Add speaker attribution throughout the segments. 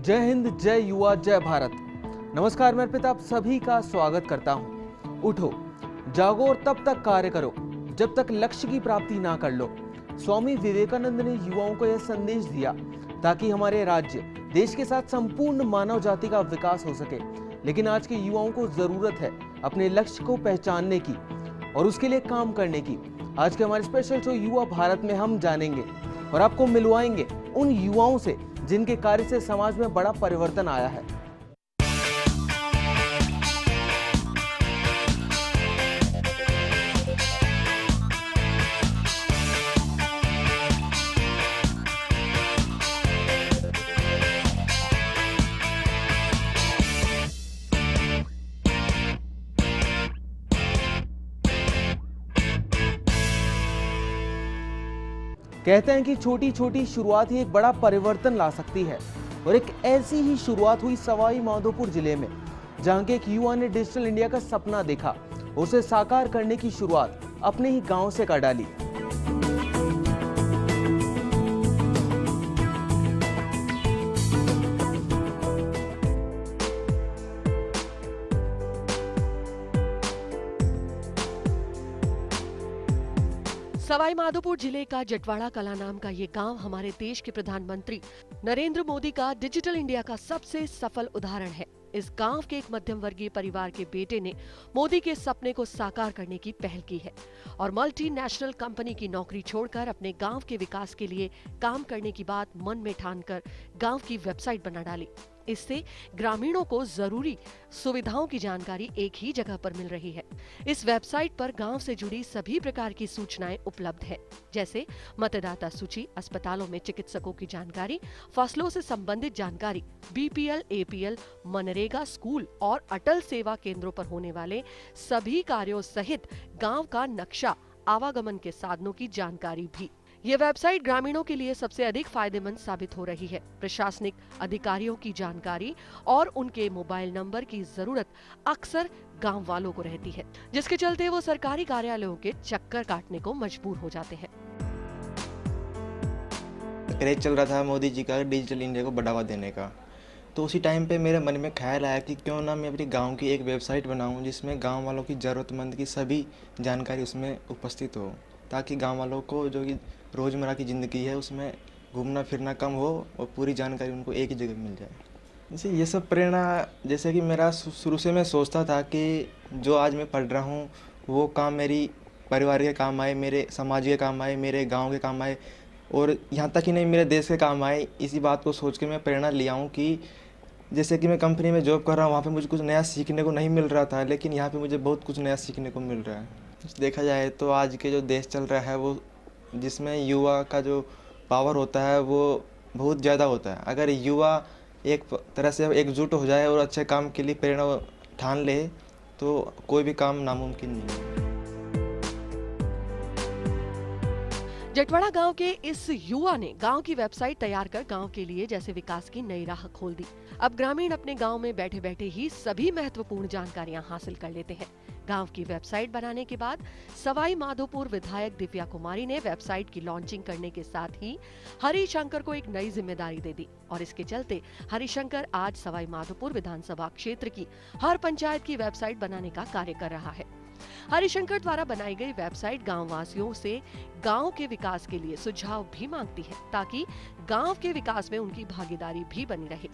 Speaker 1: जय हिंद, जय युवा, जय भारत। नमस्कार, मैं अर्पित आप सभी का स्वागत करता हूं। उठो, जागो और तब तक कार्य करो जब तक लक्ष्य की प्राप्ति ना कर लो। स्वामी विवेकानंद ने युवाओं को यह संदेश दिया ताकि हमारे राज्य, देश के साथ संपूर्ण मानव जाति का विकास हो सके। लेकिन आज के युवाओं को जरूरत है अपने लक्ष्य को पहचानने की और उसके लिए काम करने की। आज के हमारे स्पेशल शो युवा भारत में हम जानेंगे और आपको मिलवाएंगे उन युवाओं से जिनके कार्य से समाज में बड़ा परिवर्तन आया है। कहते हैं कि छोटी छोटी शुरुआत ही एक बड़ा परिवर्तन ला सकती है और एक ऐसी ही शुरुआत हुई सवाई माधोपुर जिले में, जहां के एक युवा ने डिजिटल इंडिया का सपना देखा, उसे साकार करने की शुरुआत अपने ही गांव से कर डाली।
Speaker 2: सवाई माधोपुर जिले का जटवाड़ा कला नाम का ये गांव हमारे देश के प्रधानमंत्री नरेंद्र मोदी का डिजिटल इंडिया का सबसे सफल उदाहरण है। इस गांव के एक मध्यम वर्गीय परिवार के बेटे ने मोदी के सपने को साकार करने की पहल की है और मल्टीनेशनल कंपनी की नौकरी छोड़कर अपने गांव के विकास के लिए काम करने की बात मन में ठानकर गांव की वेबसाइट बना डाली। इससे ग्रामीणों को जरूरी सुविधाओं की जानकारी एक ही जगह पर मिल रही है। इस वेबसाइट पर गांव से जुड़ी सभी प्रकार की सूचनाएं उपलब्ध है, जैसे मतदाता सूची, अस्पतालों में चिकित्सकों की जानकारी, फसलों से संबंधित जानकारी, बीपीएल, एपीएल, मनरेगा, स्कूल और अटल सेवा केंद्रों पर होने वाले सभी कार्यों सहित गाँव का नक्शा, आवागमन के साधनों की जानकारी भी। ये वेबसाइट ग्रामीणों के लिए सबसे अधिक फायदेमंद साबित हो रही है। प्रशासनिक अधिकारियों की जानकारी और उनके मोबाइल नंबर की जरूरत अक्सर गांव वालों को रहती है, जिसके चलते वो सरकारी कार्यालयों के चक्कर काटने को मजबूर हो जाते हैं।
Speaker 3: क्रेज चल रहा था मोदी जी का डिजिटल इंडिया को बढ़ावा देने का, तो उसी टाइम पे मेरे मन में ख्याल आया कि क्यों ना मैं अपनी गांव की एक वेबसाइट बनाऊं जिसमें गांव वालों की ज़रूरतमंद की सभी जानकारी उसमें उपस्थित हो, ताकि गांव वालों को जो कि रोज़मर्रा की ज़िंदगी है उसमें घूमना फिरना कम हो और पूरी जानकारी उनको एक ही जगह मिल जाए। जैसे ये सब प्रेरणा, जैसे कि मेरा शुरू से मैं सोचता था कि जो आज मैं पढ़ रहा हूँ वो काम मेरी परिवार के काम आए, मेरे समाज के काम आए, मेरे गांव के काम आए और यहाँ तक ही नहीं मेरे देश के काम आए। इसी बात को सोच के मैं प्रेरणा लिया हूँ कि जैसे कि मैं कंपनी में जॉब कर रहा हूँ, वहाँ पे मुझे कुछ नया सीखने को नहीं मिल रहा था, लेकिन यहाँ पे मुझे बहुत कुछ नया सीखने को मिल रहा है। देखा जाए तो आज के जो देश चल रहा है वो जिसमें युवा का जो पावर होता है वो बहुत ज़्यादा होता है। अगर युवा एक तरह से एकजुट हो जाए और अच्छे काम के लिए प्रेरणा ठान ले तो कोई भी काम नामुमकिन नहीं है।
Speaker 2: जटवाड़ा गांव के इस युवा ने गांव की वेबसाइट तैयार कर गांव के लिए जैसे विकास की नई राह खोल दी। अब ग्रामीण अपने गांव में बैठे बैठे ही सभी महत्वपूर्ण जानकारियां हासिल कर लेते हैं। गांव की वेबसाइट बनाने के बाद सवाई माधोपुर विधायक दिव्या कुमारी ने वेबसाइट की लॉन्चिंग करने के साथ ही हरिशंकर को एक नई जिम्मेदारी दे दी और इसके चलते हरिशंकर आज सवाई माधोपुर विधानसभा क्षेत्र की हर पंचायत की वेबसाइट बनाने का कार्य कर रहा है। हरिशंकर द्वारा बनाई गई वेबसाइट गांव वासियों से गांव के विकास के लिए सुझाव भी मांगती है, ताकि गांव के विकास में उनकी भागीदारी भी बनी रहे।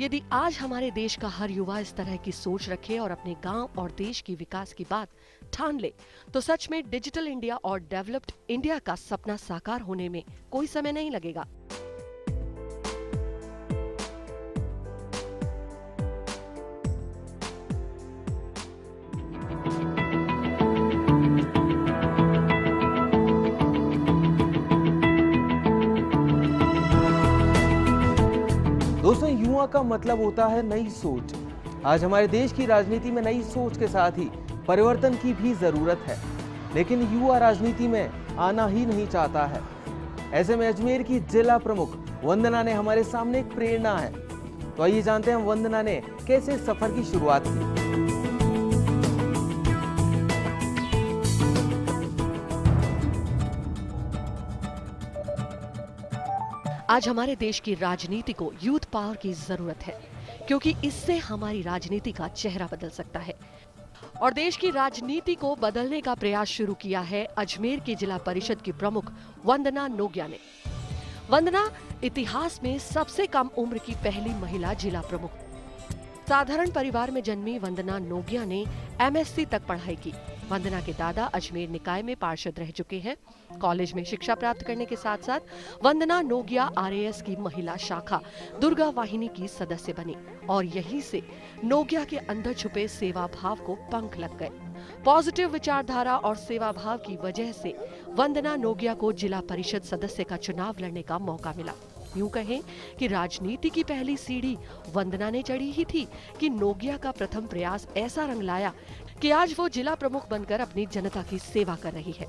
Speaker 2: यदि आज हमारे देश का हर युवा इस तरह की सोच रखे और अपने गांव और देश की विकास की बात ठान ले, तो सच में डिजिटल इंडिया और डेवलप्ड इंडिया का सपना साकार होने में कोई समय नहीं लगेगा।
Speaker 1: दोस्तों, युवा का मतलब होता है नई सोच। आज हमारे देश की राजनीति में नई सोच के साथ ही परिवर्तन की भी जरूरत है, लेकिन युवा राजनीति में आना ही नहीं चाहता है। ऐसे में अजमेर की जिला प्रमुख वंदना ने हमारे सामने एक प्रेरणा है। तो आइए जानते हैं वंदना ने कैसे सफर की शुरुआत की।
Speaker 2: आज हमारे देश की राजनीति को यूथ पावर की जरूरत है, क्योंकि इससे हमारी राजनीति का चेहरा बदल सकता है। और देश की राजनीति को बदलने का प्रयास शुरू किया है अजमेर की जिला परिषद की प्रमुख वंदना नोगिया ने। वंदना इतिहास में सबसे कम उम्र की पहली महिला जिला प्रमुख। साधारण परिवार में जन्मी वंदना नोगिया ने MSc तक पढ़ाई की। वंदना के दादा अजमेर निकाय में पार्षद रह चुके हैं। कॉलेज में शिक्षा प्राप्त करने के साथ साथ वंदना नोगिया RAS की महिला शाखा दुर्गा वाहिनी की सदस्य बनी और यहीं से नोगिया के अंदर छुपे सेवा भाव को पंख लग गए। पॉजिटिव विचारधारा और सेवा भाव की वजह से वंदना नोगिया को जिला परिषद सदस्य का चुनाव लड़ने का मौका मिला। यूं कहें कि राजनीति की पहली सीढ़ी वंदना ने चढ़ी ही थी कि नोगिया का प्रथम प्रयास ऐसा रंग लाया कि आज वो जिला प्रमुख बनकर अपनी जनता की सेवा कर रही है।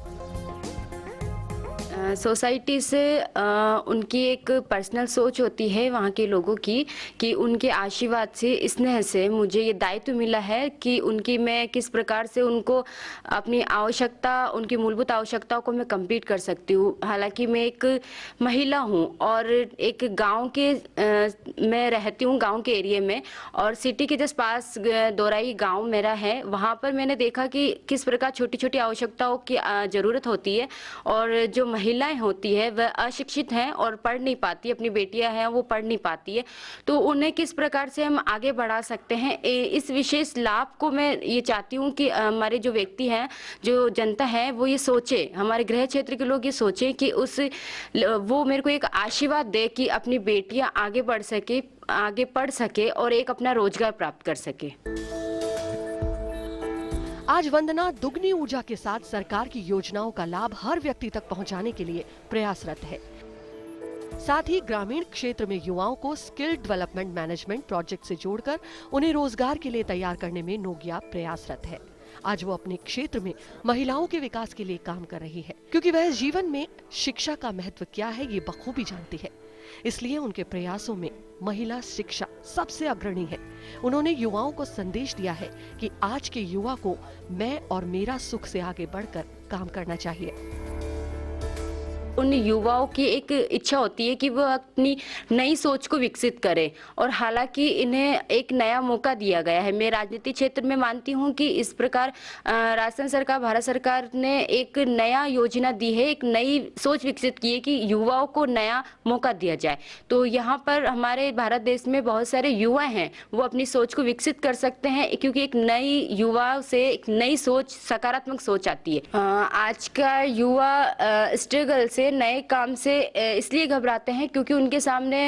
Speaker 4: सोसाइटी से उनकी एक पर्सनल सोच होती है वहाँ के लोगों की, कि उनके आशीर्वाद से, स्नेह से मुझे ये दायित्व मिला है कि उनकी मैं किस प्रकार से उनको अपनी आवश्यकता, उनकी मूलभूत आवश्यकताओं को मैं कंप्लीट कर सकती हूँ। हालांकि मैं एक महिला हूँ और एक गांव के मैं रहती हूँ गांव के एरिया में, और सिटी के जस्ट पास दोराई गांव मेरा है। वहाँ पर मैंने देखा कि किस प्रकार छोटी छोटी आवश्यकताओं की ज़रूरत होती है, और जो महिलाएं होती है वह अशिक्षित हैं और पढ़ नहीं पाती, अपनी बेटियां हैं वो पढ़ नहीं पाती है, तो उन्हें किस प्रकार से हम आगे बढ़ा सकते हैं, इस विशेष लाभ को मैं ये चाहती हूँ कि हमारे जो व्यक्ति हैं, जो जनता है, वो ये सोचे, हमारे गृह क्षेत्र के लोग ये सोचें कि वो मेरे को एक आशीर्वाद दे कि अपनी बेटियां आगे बढ़ सके, आगे पढ़ सके और एक अपना रोजगार प्राप्त कर सके।
Speaker 2: आज वंदना दुगनी ऊर्जा के साथ सरकार की योजनाओं का लाभ हर व्यक्ति तक पहुंचाने के लिए प्रयासरत है। साथ ही ग्रामीण क्षेत्र में युवाओं को स्किल डेवलपमेंट मैनेजमेंट प्रोजेक्ट से जोड़कर उन्हें रोजगार के लिए तैयार करने में नोगिया प्रयासरत है। आज वो अपने क्षेत्र में महिलाओं के विकास के लिए काम कर रही है, क्योंकि वह जीवन में शिक्षा का महत्व क्या है ये बखूबी जानती है। इसलिए उनके प्रयासों में महिला शिक्षा सबसे अग्रणी है। उन्होंने युवाओं को संदेश दिया है कि आज के युवा को मैं और मेरा सुख से आगे बढ़कर काम करना चाहिए।
Speaker 4: उन युवाओं की एक इच्छा होती है कि वो अपनी नई सोच को विकसित करें, और हालांकि इन्हें एक नया मौका दिया गया है। मैं राजनीतिक क्षेत्र में मानती हूं कि इस प्रकार राजस्थान सरकार, भारत सरकार ने एक नया योजना दी है, एक नई सोच विकसित की है कि युवाओं को नया मौका दिया जाए। तो यहाँ पर हमारे भारत देश में बहुत सारे युवा हैं, वो अपनी सोच को विकसित कर सकते हैं, क्योंकि एक नई युवा से एक नई सोच, सकारात्मक सोच आती है। आज का युवा स्ट्रगल से, नए काम से इसलिए घबराते हैं क्योंकि उनके सामने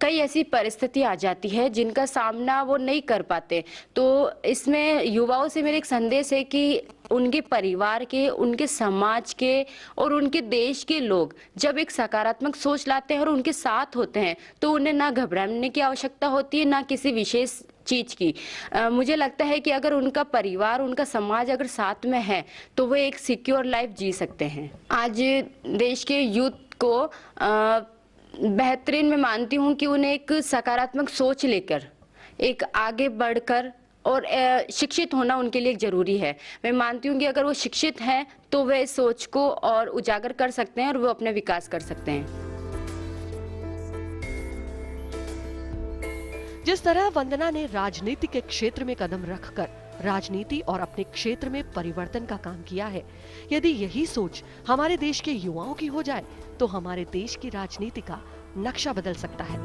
Speaker 4: कई ऐसी परिस्थिति आ जाती है जिनका सामना वो नहीं कर पाते। तो इसमें युवाओं से मेरा एक संदेश है कि उनके परिवार के, उनके समाज के और उनके देश के लोग जब एक सकारात्मक सोच लाते हैं और उनके साथ होते हैं, तो उन्हें ना घबराने की आवश्यकता होती है, ना किसी विशेष चीज की। मुझे लगता है कि अगर उनका परिवार, उनका समाज अगर साथ में है तो वो एक सिक्योर लाइफ जी सकते हैं। आज देश के यूथ को बेहतरीन मैं मानती हूँ कि उन्हें एक सकारात्मक सोच लेकर एक आगे बढ़कर और शिक्षित होना उनके लिए जरूरी है। मैं मानती हूँ कि अगर वो शिक्षित हैं तो वे इस सोच को और उजागर कर सकते हैं और वो अपना विकास कर सकते हैं।
Speaker 2: जिस तरह वंदना ने राजनीति के क्षेत्र में कदम रखकर राजनीति और अपने क्षेत्र में परिवर्तन का काम किया है, यदि यही सोच हमारे देश के युवाओं की हो जाए तो हमारे देश की राजनीति का नक्शा बदल सकता है।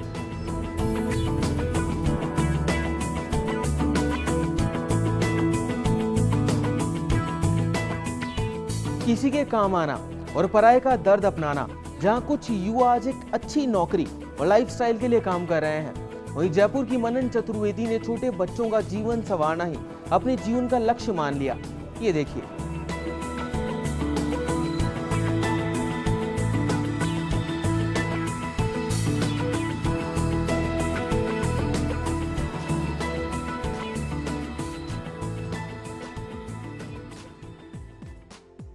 Speaker 1: किसी के काम आना और पराये का दर्द अपनाना, जहां कुछ युवा आज एक अच्छी नौकरी और लाइफस्टाइल के लिए काम कर रहे हैं, वहीं जयपुर की मनन चतुर्वेदी ने छोटे बच्चों का जीवन संवारना ही अपने जीवन का लक्ष्य मान लिया। ये देखिए।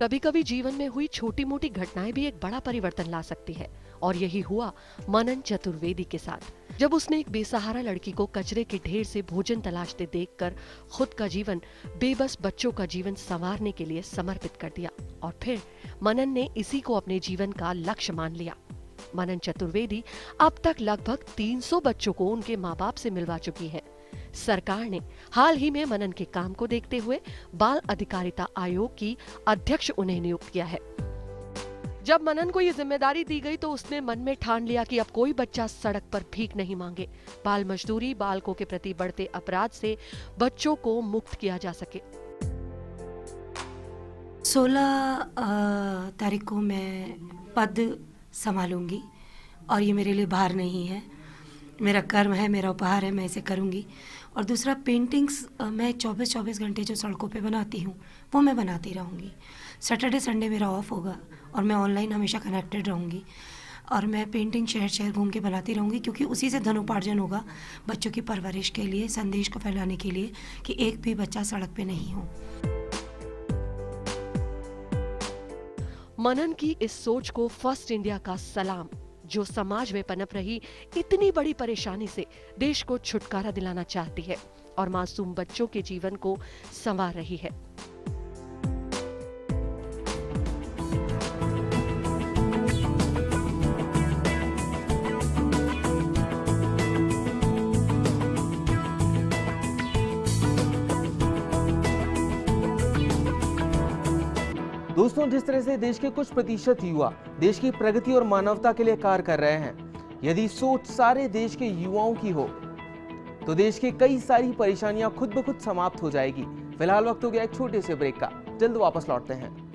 Speaker 2: कभी कभी जीवन में हुई छोटी मोटी घटनाएं भी एक बड़ा परिवर्तन ला सकती है, और यही हुआ मनन चतुर्वेदी के साथ, जब उसने एक बेसहारा लड़की को कचरे के ढेर से भोजन तलाशते देखकर खुद का जीवन, बेबस बच्चों का जीवन संवारने के लिए समर्पित कर दिया। और फिर मनन ने इसी को अपने जीवन का लक्ष्य मान लिया। मनन चतुर्वेदी अब तक लगभग 300 बच्चों को उनके माँ बाप से मिलवा चुकी है। सरकार ने हाल ही में मनन के काम को देखते हुए बाल अधिकारिता आयोग की अध्यक्ष उन्हें नियुक्त किया है। जब मनन को ये जिम्मेदारी दी गई तो उसने मन में ठान लिया कि अब कोई बच्चा सड़क पर भीख नहीं मांगे। बाल मजदूरी, बालकों के प्रति बढ़ते अपराध से बच्चों को मुक्त किया जा सके।
Speaker 5: 16 तारीख को मैं पद संभालूंगी और ये मेरे लिए भार नहीं है, मेरा कर्म है, मेरा उपहार है, मैं इसे करूंगी। और दूसरा, पेंटिंग्स मैं 24-24 घंटे जो सड़कों पे बनाती हूँ वो मैं बनाती रहूँगी। सैटरडे संडे मेरा ऑफ होगा और मैं ऑनलाइन हमेशा कनेक्टेड रहूँगी और मैं पेंटिंग शहर शहर घूम के बनाती रहूँगी, क्योंकि उसी से धनोपार्जन होगा बच्चों की परवरिश के लिए, संदेश को फैलाने के लिए कि एक भी बच्चा सड़क पे नहीं हो।
Speaker 2: मनन की इस सोच को फर्स्ट इंडिया का सलाम, जो समाज में पनप रही इतनी बड़ी परेशानी से देश को छुटकारा दिलाना चाहती है और मासूम बच्चों के जीवन को संवार रही है।
Speaker 1: दोस्तों, जिस तरह से देश के कुछ प्रतिशत युवा देश की प्रगति और मानवता के लिए कार्य कर रहे हैं, यदि सोच सारे देश के युवाओं की हो तो देश की कई सारी परेशानियां खुद ब खुद समाप्त हो जाएगी। फिलहाल वक्त हो गया एक छोटे से ब्रेक का, जल्द वापस लौटते हैं।